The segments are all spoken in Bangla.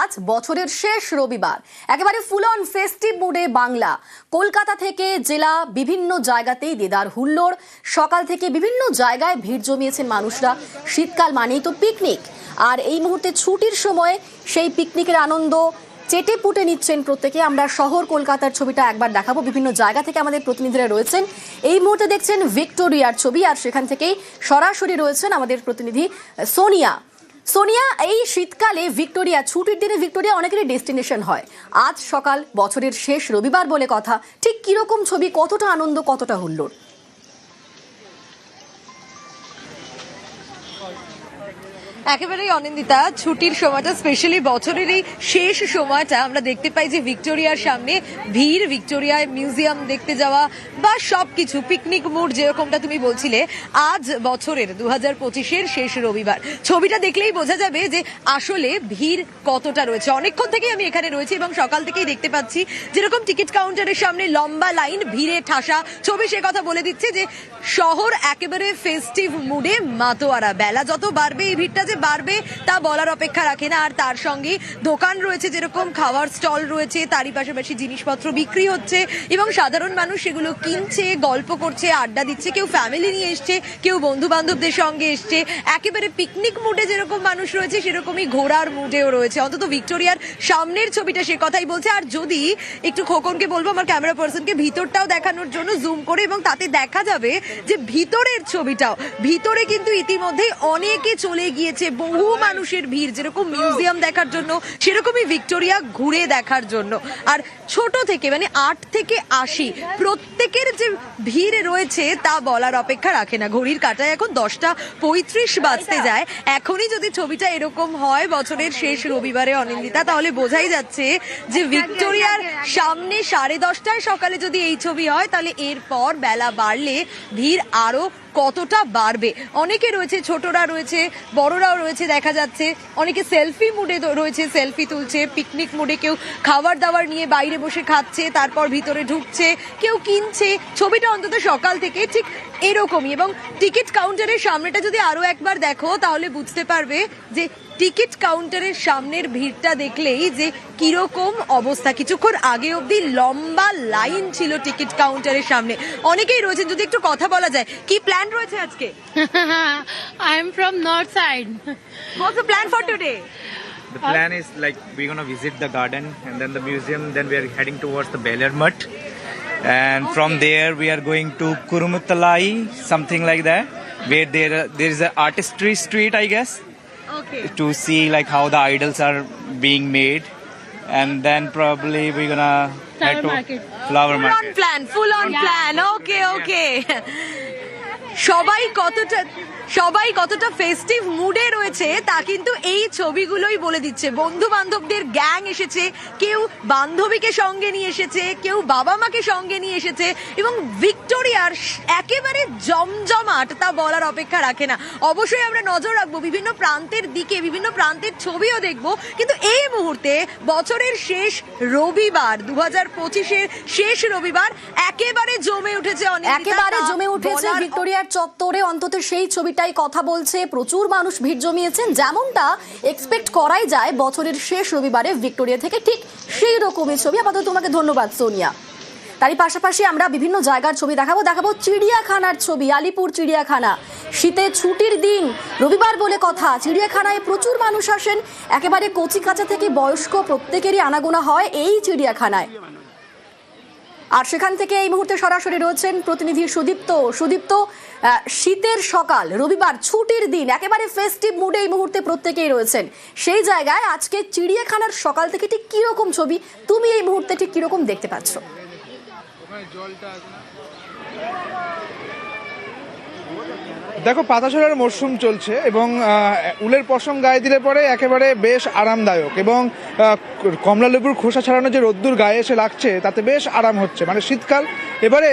আজ বছরের শেষ রবিবার, একেবারে ফুল অন ফেস্টিভ মুডে বাংলা। কলকাতা থেকে জেলা বিভিন্ন জায়গাতেই দেদার হুল্লোড়। সকাল থেকে বিভিন্ন জায়গায় ভিড় জমিয়েছেন মানুষরা। শীতকাল মানেই তো পিকনিক, আর এই মুহূর্তে ছুটির সময় সেই পিকনিকের আনন্দ চেটে পুটে নিচ্ছেন প্রত্যেকে। আমরা শহর কলকাতার ছবিটা একবার দেখাবো। বিভিন্ন জায়গা থেকে আমাদের প্রতিনিধিরা রয়েছেন। এই মুহূর্তে দেখছেন ভিক্টোরিয়ার ছবি, আর সেখান থেকেই সরাসরি রয়েছেন আমাদের প্রতিনিধি সোনিয়া। সোনিয়া, এই শীতকালে ভিক্টোরিয়া, ছুটির দিনে ভিক্টোরিয়া অনেকেরই ডেস্টিনেশন হয়। আজ সকাল বছরের শেষ রবিবার বলে কথা, ঠিক কিরকম ছবি, কতটা আনন্দ, কতটা হুল্লোড়? একেবারেই অনিন্দিতা, ছুটির সময়টা, স্পেশালি বছরের এই শেষ সময়টা আমরা দেখতে পাই যে ভিক্টোরিয়ার সামনে ভিড়, ভিক্টোরিয়া মিউজিয়াম দেখতে যাওয়া বা সবকিছু পিকনিক মুড যেরকমটা তুমি বলছিলে। আজ বছরের 2025-এর শেষ রবিবার, ছবিটা দেখলেই বোঝা যাবে যে আসলে ভিড় কতটা রয়েছে। অনেকক্ষণ থেকেই আমি এখানে রয়েছি এবং সকাল থেকেই দেখতে পাচ্ছি যেরকম টিকিট কাউন্টারের সামনে লম্বা লাইন, ভিড়ে ঠাসা। ছবি সে কথা বলে দিচ্ছে যে শহর একেবারে ফেস্টিভ মুডে মাতোয়ারা। বেলা যত বাড়বে এই ভিড়টা যে বাড়বে তা বলার অপেক্ষা রাখে না। আর তার সঙ্গে দোকান রয়েছে, যেরকম খাওয়ার স্টল রয়েছে, তারই পাশাপাশি জিনিসপত্র বিক্রি হচ্ছে এবং সাধারণ মানুষ সেগুলো কিনছে, গল্প করছে, আড্ডা দিচ্ছে। কেউ ফ্যামিলি নিয়ে এসছে, কেউ বন্ধু বান্ধবদের সঙ্গে এসছে। একেবারে পিকনিক মুডে যেরকম মানুষ রয়েছে, সেরকমই ঘোরার মুডেও রয়েছে। অন্তত ভিক্টোরিয়ার সামনের ছবিটা সে কথাই বলছে। আর যদি একটু খোকনকে বলবো, আমার ক্যামেরা পার্সনকে, ভিতরটাও দেখানোর জন্য জুম করে, এবং তাতে দেখা যাবে যে ভিতরের ছবিটাও, ভিতরে কিন্তু ইতিমধ্যে অনেকে চলে গিয়েছে। বহু মানুষের ভিড়, যেরকম মিউজিয়াম দেখার জন্য সেরকমই ভিক্টোরিয়া ঘুরে দেখার জন্য। আর ছোট থেকে মানে 8 থেকে 80 প্রত্যেকের যে ভিড় রয়েছে তা বলার অপেক্ষা রাখে না। ঘড়ির কাঁটায় এখন 10:35 বাজতে যায়। এখনই যদি ছবিটা এরকম হয় বছরের শেষ রবিবারে অনিন্দিতা, তাহলে বোঝাই যাচ্ছে যে ভিক্টোরিয়ার সামনে 10:30টায় সকালে যদি এই ছবি হয়, তাহলে এরপর বেলা বাড়লে ভিড় আরো কতটা বাড়বে। অনেকে রয়েছে, ছোটরা রয়েছে, বড়রাও রয়েছে, দেখা যাচ্ছে অনেকে সেলফি মুডে রয়েছে, সেলফি তুলছে। পিকনিক মুডে কেউ খাবার দাবার নিয়ে বাইরে বসে খাচ্ছে, তারপর ভিতরে ঢুকছে, কেউ কিনছে। ছবিটা অন্তত সকাল থেকে ঠিক এরকমই। এবং টিকিট কাউন্টারের সামনেটা যদি আরো একবার দেখো, তাহলে বুঝতে পারবে যে টিকিট কাউন্টারের সামনের ভিড়টা দেখলেই যে কিরকম অবস্থা। কিছুক্ষণ আগে অবধি লম্বা লাইন ছিল টিকিট কাউন্টারের সামনে। অনেকেই রয়েছেন, যদি একটু কথা বলা যায়, কি প্ল্যান রয়েছে আজকে? I am from north side. What's the plan for today? The plan is like we're gonna visit the garden and then the museum, then we are heading towards the Beler Mutt, and from there we are going to Kurumutalai, something like that, where there is an artistry street, I guess. Okay. To see like how the idols are being made, and then probably we're gonna head to market. flower Full on market. plan, full on plan. Okay, okay. সবাই কতটা ফেস্টিভ মুডে রয়েছে তা কিন্তু এই ছবিগুলোই বলে দিচ্ছে। বন্ধু বান্ধবদের গ্যাং এসেছে, কেউ বান্ধবীকে সঙ্গে নিয়ে এসেছে, কেউ বাবা মাকে সঙ্গে নিয়ে এসেছে, এবং ভিক্টোরিয়ার একেবারে জমজমাট, তা বলার অপেক্ষা রাখে না। অবশ্যই আমরা নজর রাখবো বিভিন্ন প্রান্তের দিকে, বিভিন্ন প্রান্তের ছবিও দেখবো। কিন্তু এই মুহূর্তে বছরের শেষ রবিবার, 2025-এর শেষ রবিবার, একেবারে জমে উঠেছে, একেবারে জমে উঠেছে ভিক্টোরিয়ার চত্বরে। অন্তত সেই ছবিটাই কথা বলছে। প্রচুর মানুষ ভিড় জমিয়েছেন, যেমনটা এক্সপেক্ট করাই যায় বছরের শেষ রবিবারে ভিক্টোরিয়া থেকে, ঠিক সেই রকমই ছবি। আপাতত তোমাকে ধন্যবাদ সোনিয়া। তারই পাশাপাশি আমরা বিভিন্ন জায়গার ছবি দেখাবো চিড়িয়াখানার ছবি। আলিপুর চিড়িয়াখানা, শীতে ছুটির দিন, রবিবার বলে কথা, চিড়িয়াখানায় প্রচুর মানুষ আসেন। একেবারে কচি কাঁচা থেকে বয়স্ক প্রত্যেকেরই আনাগোনা হয় এই চিড়িয়াখানায়। আর সেখান থেকে এই মুহূর্তে সরাসরি রয়েছেন প্রতিনিধি সুদীপ্ত। শীতের সকাল, রবিবার, ছুটির দিন, একেবারে ফেস্টিভ মুডে এই মুহূর্তে প্রত্যেকেই রয়েছেন। সেই জায়গায় আজকে চিড়িয়াখানার সকাল থেকে ঠিক কিরকম ছবি, তুমি এই মুহূর্তে ঠিক কিরকম দেখতে পাচ্ছ? দেখো, পাতাছড়ার মরশুম চলছে এবং উলের পশম গায়ে দিলে পরে একেবারে বেশ আরামদায়ক, এবং কমলা লেবুর খোসা ছাড়ানো যে রোদ্দুর গায়ে এসে লাগছে তাতে বেশ আরাম হচ্ছে। মানে শীতকাল এবারে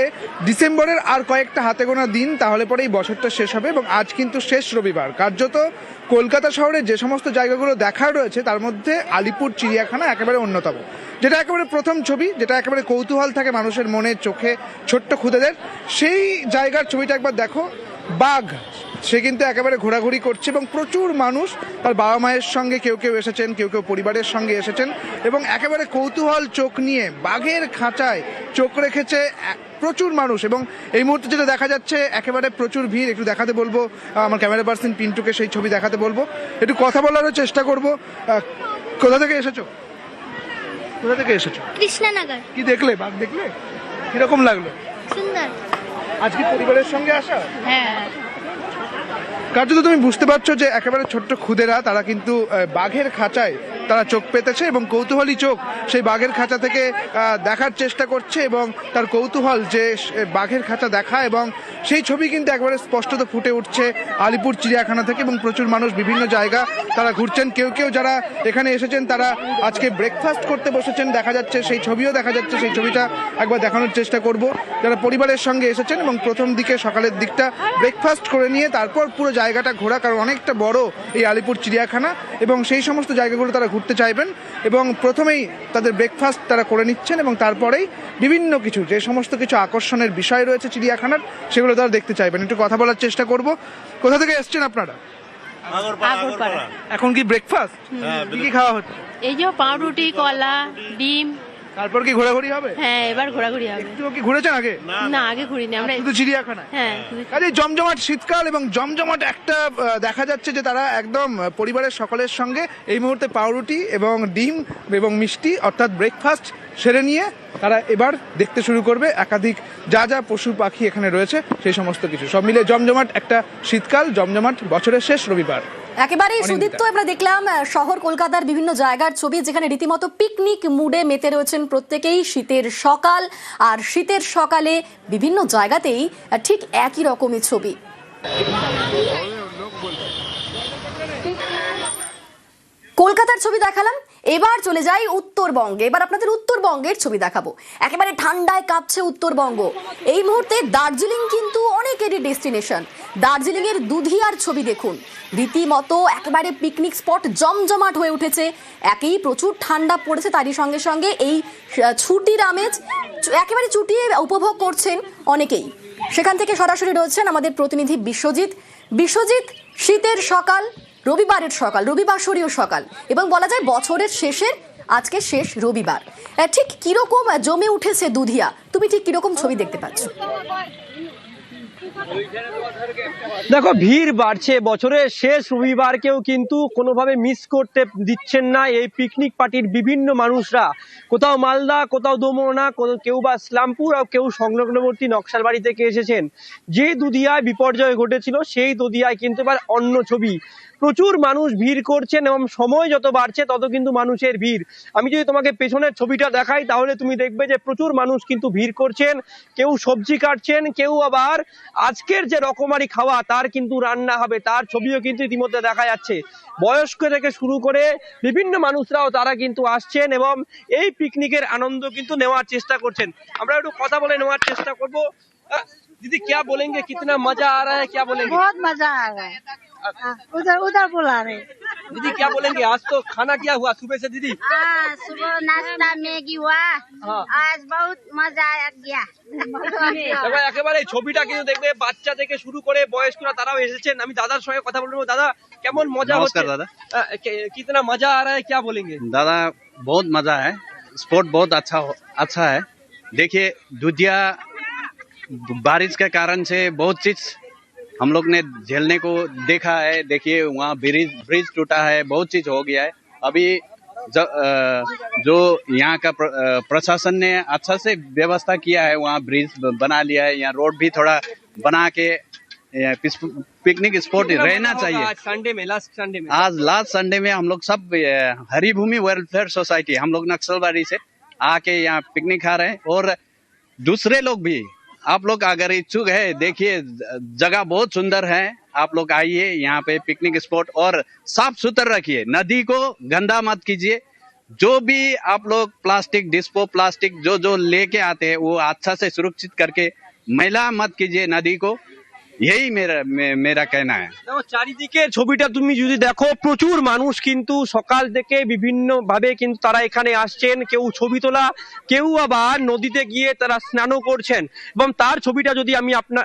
ডিসেম্বরের আর কয়েকটা হাতে গোনা দিন, তাহলে পরে এই বছরটা শেষ হবে। এবং আজ কিন্তু শেষ রবিবার। কার্যত কলকাতা শহরে যে সমস্ত জায়গাগুলো দেখার রয়েছে তার মধ্যে আলিপুর চিড়িয়াখানা একেবারে অন্যতম, যেটা একেবারে প্রথম ছবি, যেটা একেবারে কৌতূহল থাকে মানুষের মনে, চোখে, ছোট্ট খুদেদের। সেই জায়গার ছবিটা একবার দেখো। বাঘ, সে কিন্তু একেবারে ঘোরাঘুরি করছে এবং প্রচুর মানুষ তার বাবা মায়ের সঙ্গে কেউ কেউ এসেছেন, কেউ কেউ পরিবারের সঙ্গে এসেছেন এবং একেবারে কৌতূহল চোখ নিয়ে বাঘের খাঁচায় চোখ রেখেছে প্রচুর মানুষ। এবং এই মুহূর্তে যেটা দেখা যাচ্ছে একেবারে প্রচুর ভিড়। একটু দেখাতে বলবো আমার ক্যামেরা পার্সন পিন্টুকে, সেই ছবি দেখাতে বলবো, একটু কথা বলারও চেষ্টা করব। কোথা থেকে এসেছো? কোথা থেকে এসেছো? কৃষ্ণনগর। কি দেখলে? বাঘ দেখলে? কিরকম লাগলো? সুন্দর। আজকে পরিবারের সঙ্গে আসা? হ্যাঁ কার্য তো তুমি বুঝতে পারছো যে একেবারে ছোট্ট খুদেরা তারা কিন্তু বাঘের খাঁচায় তারা চোখ পেতেছে এবং কৌতূহলী চোখ সেই বাঘের খাঁচা থেকে দেখার চেষ্টা করছে এবং তার কৌতূহল যে বাঘের খাঁচা দেখা এবং সেই ছবি কিন্তু একবারে স্পষ্টত ফুটে উঠছে আলিপুর চিড়িয়াখানা থেকে। এবং প্রচুর মানুষ বিভিন্ন জায়গা তারা ঘুরছেন, কেউ কেউ যারা এখানে এসেছেন তারা আজকে ব্রেকফাস্ট করতে বসেছেন, দেখা যাচ্ছে সেই ছবিও দেখা যাচ্ছে। সেই ছবিটা একবার দেখানোর চেষ্টা করব। যারা পরিবারের সঙ্গে এসেছেন এবং প্রথম দিকে সকালের দিকটা ব্রেকফাস্ট করে নিয়ে তারপর পুরো জায়গাটা ঘোরা, কারণ অনেকটা বড় এই আলিপুর চিড়িয়াখানা এবং সেই সমস্ত জায়গাগুলো তারা ঘুরতে চাইবেন এবং প্রথমেই তাদের ব্রেকফাস্ট তারা করে নিচ্ছেন এবং তারপরেই বিভিন্ন কিছু যে সমস্ত কিছু আকর্ষণের বিষয় রয়েছে চিড়িয়াখানার সেগুলো তারা দেখতে চাইবেন। একটু কথা বলার চেষ্টা করব। কোথা থেকে এসছেন আপনারা? আগরপাড়া। এখন কি ব্রেকফাস্ট কি খাওয়া হচ্ছে? এই যে পাউরুটি, কলা, ডিম। তারপর কি ঘোরাঘুরি হবে? হ্যাঁ এবার ঘোরাঘুরি হবে। একটু কি ঘুরেছেন আগে? না আগে ঘুরিনি আমরা। শুধু চিড়িয়াখানায়? হ্যাঁ কাজে জমজমাট শীতকাল এবং জমজমাট একটা দেখা যাচ্ছে যে তারা একদম পরিবারের সকলের সঙ্গে এই মুহূর্তে পাউরুটি এবং ডিম এবং মিষ্টি অর্থাৎ ব্রেকফাস্ট সেরে নিয়ে তারা এবার দেখতে শুরু করবে একাধিক যা যা পশু পাখি এখানে রয়েছে সেই সমস্ত কিছু। সব মিলে জমজমাট একটা শীতকাল, জমজমাট বছরের শেষ রবিবার। একেবারেই সুদীপ্ত, আমরা দেখলাম শহর কলকাতার বিভিন্ন জায়গার ছবি যেখানে রীতিমতো পিকনিক মুডে মেতে রয়েছেন প্রত্যেকেই। শীতের সকাল, আর শীতের সকালে বিভিন্ন জায়গাতেই ঠিক একই রকমই ছবি। কলকাতার ছবি দেখালাম, এবার চলে যাই উত্তরবঙ্গে। এবার আপনাদের উত্তরবঙ্গের ছবি দেখাবো। একেবারে ঠান্ডায় কাঁপছে উত্তরবঙ্গ। এই মুহূর্তে দার্জিলিং কিন্তু অনেকেরই ডেস্টিনেশন। দার্জিলিং এর দুধিয়ার ছবি দেখুন, রীতিমতো একেবারে পিকনিক স্পট জমজমাট হয়ে উঠেছে। একেই প্রচুর ঠান্ডা পড়েছে, তারই সঙ্গে সঙ্গে এই ছুটির আমেজ একেবারে চুটিয়ে উপভোগ করছেন অনেকেই। সেখান থেকে সরাসরি রয়েছেন আমাদের প্রতিনিধি বিশ্বজিৎ। বিশ্বজিৎ, শীতের সকাল, রবিবারের সকাল, রবিবাসরীয় সকাল এবং বলা যায় বছরের শেষের আজকে শেষ রবিবার, ঠিক কিরকম জমে উঠেছে দুধিয়া? তুমি ঠিক কিরকম ছবি দেখতে পাচ্ছ? দেখো, ভিড় বাড়ছে। বছরের শেষ রবিবারকেও কিন্তু কোনোভাবে মিস করতে দিচ্ছেন না এই পিকনিক পার্টির বিভিন্ন মানুষরা। কোথাও মালদা, কোথাও দোমনা, কেউ বা ইসলামপুর, আর কেউ সংলগ্নবর্তী নকশালবাড়ি থেকে এসেছেন। যে দুধিয়ায় বিপর্যয় ঘটেছিল সেই দুধিয়ায় কিন্তু এবার অন্য ছবি। প্রচুর মানুষ ভিড় করছেন এবং সময় যত বাড়ছে তত কিন্তু মানুষের ভিড়। আমি যদি তোমাকে পেছনের ছবিটা দেখাই তাহলে তুমি দেখবে যে প্রচুর মানুষ কিন্তু ভিড় করছেন। কেউ সবজি কাটছেন, কেউ আবার আজকের যে রকমারি খাওয়া তার কিন্তু রান্না হবে তার ছবিও কিন্তু ইতিমধ্যে দেখা যাচ্ছে। বয়স্ক থেকে শুরু করে বিভিন্ন মানুষরাও তারা কিন্তু আসছেন এবং এই পিকনিকের আনন্দ কিন্তু নেওয়ার চেষ্টা করছেন। আমরা একটু কথা বলে নেওয়ার চেষ্টা করবো। दीदी क्या बोलेंगे, कितना मजा आ रहा है, क्या बोलेंगे? बहुत मजा आ रहा है। उधर उधर बुला रहे। दीदी क्या बोलेंगे, आज तो खाना क्या हुआ सुबह से दीदी? सुबह नाश्ता मैगी हुआ। आज बहुत मजा आ गया। দেখো একেবারে ছবিটা কিন্তু দেখবে বাচ্চা থেকে শুরু করে বয়স্করা তারাও এসেছেন। আমি দাদার সঙ্গে কথা বলবো। দাদা কেমন মজা হচ্ছে? दादा कितना मजा आ रहा है, क्या बोलेंगे? दादा बहुत मजा है, स्पोर्ट बहुत अच्छा है। देखिए दुधिया बारिश के कारण से बहुत चीज हम लोग ने झेलने को देखा है। देखिए वहाँ ब्रिज टूटा है, बहुत चीज हो गया है। अभी जो यहाँ का प्रशासन ने अच्छा से व्यवस्था किया है, वहाँ ब्रिज बना लिया है, यहाँ रोड भी थोड़ा बना के पिकनिक स्पॉट रहना चाहिए। लास्ट संडे में आज लास्ट संडे में हम लोग सब हरिभूमि वेलफेयर सोसाइटी हम लोग नक्सलबाड़ी से आके यहाँ पिकनिक खा रहे हैं। और दूसरे लोग भी, आप लोग अगर इच्छुक है, देखिए जगह बहुत सुंदर है, आप लोग आइए यहाँ पे पिकनिक स्पॉट और साफ सुथरा रखिए, नदी को गंदा मत कीजिए। जो भी आप लोग प्लास्टिक प्लास्टिक जो लेके आते हैं वो अच्छा से सुरक्षित करके मैला मत कीजिए नदी को। यही मेरा कहना है। দেখো চারিদিকে ছবিটা তুমি যদি দেখো প্রচুর মানুষ কিন্তু সকাল থেকে বিভিন্ন ভাবে কিন্তু তারা এখানে আসছেন, কেউ ছবি তোলা, কেউ আবার নদীতে গিয়ে তারা স্নানও করছেন। এবং তার ছবিটা যদি আমি আপনার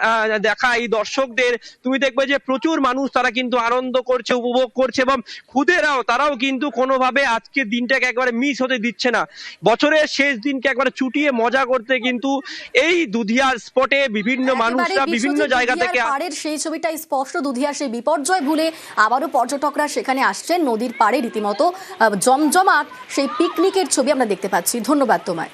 দেখাই দর্শকদের, তুমি দেখবে যে প্রচুর মানুষ তারা কিন্তু আনন্দ করছে, উপভোগ করছে এবং তারাও কিন্তু কোনোভাবে আজকের দিনটাকে একবারে মিস হতে দিচ্ছে না। বছরের শেষ দিনকে একবারে চুটিয়ে মজা করতে কিন্তু এই দুধিয়ার স্পটে বিভিন্ন মানুষরা বিভিন্ন জায়গা থেকে পাড়ের সেই ছবিটাই স্পষ্ট, দুধিয়ার সেই বিপর্যয় ভুলে আবারও পর্যটকরা সেখানে আসছেন। নদীর পাড়ে রীতিমতো জমজমাট সেই পিকনিকের ছবি আমরা দেখতে পাচ্ছি। ধন্যবাদ তোমায়।